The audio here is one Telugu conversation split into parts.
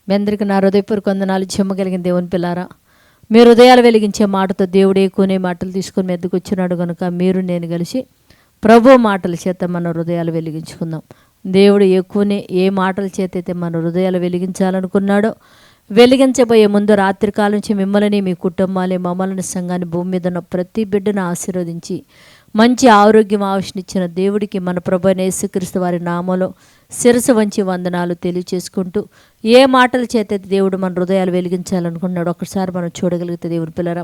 మీ అందరికీ నా హృదయపూర్వక వందనాలు. చెమ్మగలిగిన దేవుని పిల్లారా, మీ హృదయాలు వెలిగించే మాటతో దేవుడే కొనే మాటలు తీసుకొని మెద్దకు వచ్చినాడు కనుక మీరు నేను కలిసి ప్రభు మాటల చేత మన హృదయాలు వెలిగించుకుందాం. దేవుడు ఎక్కువనే ఏ మాటల చేత అయితే మన హృదయాలు వెలిగించాలనుకున్నాడో వెలిగించబోయే ముందు రాత్రికాలం నుంచి మిమ్మల్ని, మీ కుటుంబాన్ని, మమ్మల్ని, సంఘాన్ని, భూమి మీద ఉన్న ప్రతి బిడ్డను ఆశీర్వదించి మంచి ఆరోగ్యం ఆవిష్నిచ్చిన దేవుడికి మన ప్రభువైన యేసుక్రీస్తు వారి నామములో శిరసు వంచి వందనాలు తెలియచేసుకుంటూ, ఏ మాటల చేత దేవుడు మన హృదయాలు వెలిగించాలనుకున్నాడు ఒకసారి మనం చూడగలిగితే దేవుని పిల్లరా,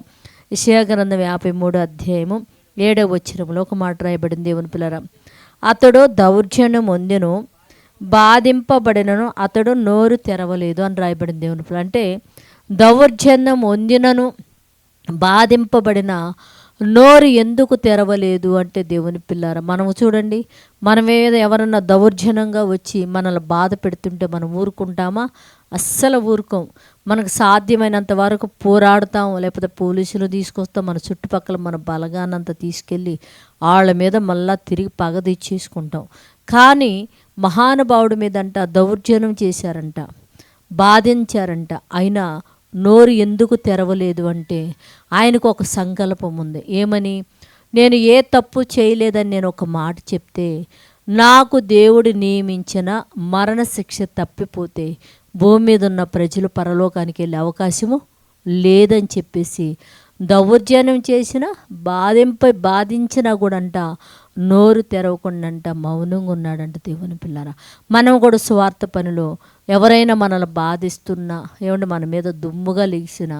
యెషయా గ్రంథం 53 అధ్యాయము 7వ వచనంలో ఒక మాట రాయబడింది. దేవుని పిల్లరా, అతడు దౌర్జన్యం పొందెను, బాధింపబడినను అతడు నోరు తెరవలేదు అని రాయబడింది. దేవుని పిల్ల అంటే దౌర్జన్యం పొందినను బాధింపబడిన నోరు ఎందుకు తెరవలేదు అంటే దేవుని పిల్లారా, మనము చూడండి, మనమేదో ఎవరన్నా దౌర్జన్యంగా వచ్చి మనల్ని బాధ పెడుతుంటే మనం ఊరుకుంటామా? అస్సలు ఊరుకోం. మనకు సాధ్యమైనంత వరకు పోరాడుతాం, లేకపోతే పోలీసులు తీసుకొస్తాం, మన చుట్టుపక్కల మన బలగానంతా తీసుకెళ్ళి వాళ్ళ మీద మళ్ళా తిరిగి పగ తెచ్చేసుకుంటాం. కానీ మహానుభావుడి మీదంట దౌర్జన్యం చేశారంట, బాధించారంట, అయినా నోరు ఎందుకు తెరవలేదు అంటే ఆయనకు ఒక సంకల్పం ఉంది. ఏమని? నేను ఏ తప్పు చేయలేదని నేను ఒక మాట చెప్తే నాకు దేవుడు నియమించిన మరణశిక్ష తప్పిపోతే భూమి మీద ఉన్న ప్రజలు పరలోకానికి వెళ్ళే అవకాశము లేదని చెప్పేసి దౌర్జన్యం చేసిన బాధించినా కూడా అంట నోరు తెరవకుండా అంట మౌనంగా ఉన్నాడంట. దేవుని పిల్లారా, మనం కూడా స్వార్థ పనిలో ఎవరైనా మనల్ని బాధిస్తున్నా, ఏమంటే మన మీద దుమ్ముగా లేచినా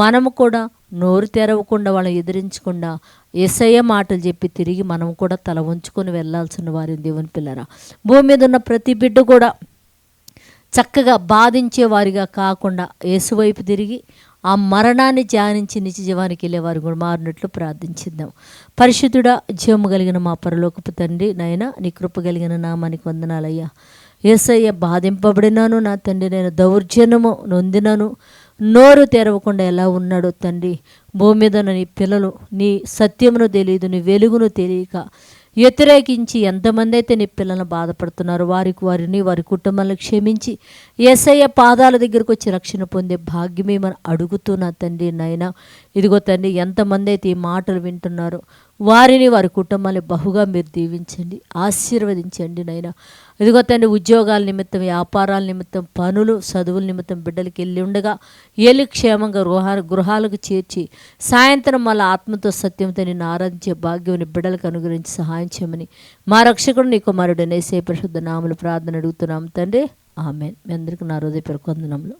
మనము కూడా నోరు తెరవకుండా వాళ్ళని ఎదిరించకుండా యేసయ్య మాటలు చెప్పి తిరిగి మనం కూడా తల ఉంచుకొని వెళ్ళాల్సిన వారిని. దేవుని పిల్లారా, భూమి మీద ఉన్న ప్రతి బిడ్డ కూడా చక్కగా బాధించే వారిగా కాకుండా యేసు వైపు తిరిగి ఆ మరణాన్ని ధ్యానించి నిత్య జీవానికి వెళ్ళేవారు కూడా మారినట్లు ప్రార్థించిద్దాం. పరిశుద్ధుడా, జీవము కలిగిన మా పరలోకపు తండ్రి, నాయనా నీ కృప కలిగిన నామానికి వందనాలయ్యా. యేసయ్య బాధింపబడినాను నా తండ్రి, నేను దౌర్జన్యము నొందినను నోరు తెరవకుండా ఎలా ఉన్నాడో తండ్రి, భూమి మీద నీ పిల్లలు నీ సత్యమును తెలియదు, నీ వెలుగును తెలియక వ్యతిరేకించి ఎంతమంది అయితే నీ పిల్లలను బాధపడుతున్నారు వారిని వారి కుటుంబాలను క్షమించి యేసయ్య పాదాల దగ్గరకు వచ్చి రక్షణ పొందే భాగ్యమే మనం అడుగుతున్నా తండ్రి. నాయనా ఇదిగో తండ్రి, ఎంతమంది అయితే ఈ మాటలు వింటున్నారో వారిని వారి కుటుంబాన్ని బహుగా మీరు దీవించండి, ఆశీర్వదించండి. నైనా ఇదిగో తండ్రి, ఉద్యోగాల నిమిత్తం, వ్యాపారాల నిమిత్తం, పనులు చదువుల నిమిత్తం బిడ్డలకి వెళ్ళి ఉండగా క్షేమంగా గృహాలకు చేర్చి సాయంత్రం మళ్ళీ ఆత్మతో సత్యంతో నిన్ను ఆరాధించే భాగ్యం బిడ్డలకు అనుగ్రహించి సహాయం చేయమని మా రక్షకుడు నీ కుమారుడు యేసయ్య పరిశుద్ధ నామములో ప్రార్థన అడుగుతున్నాం తండ్రి. ఆమేన్. మీ అందరికీ నా హృదయపూర్వక వందనములు.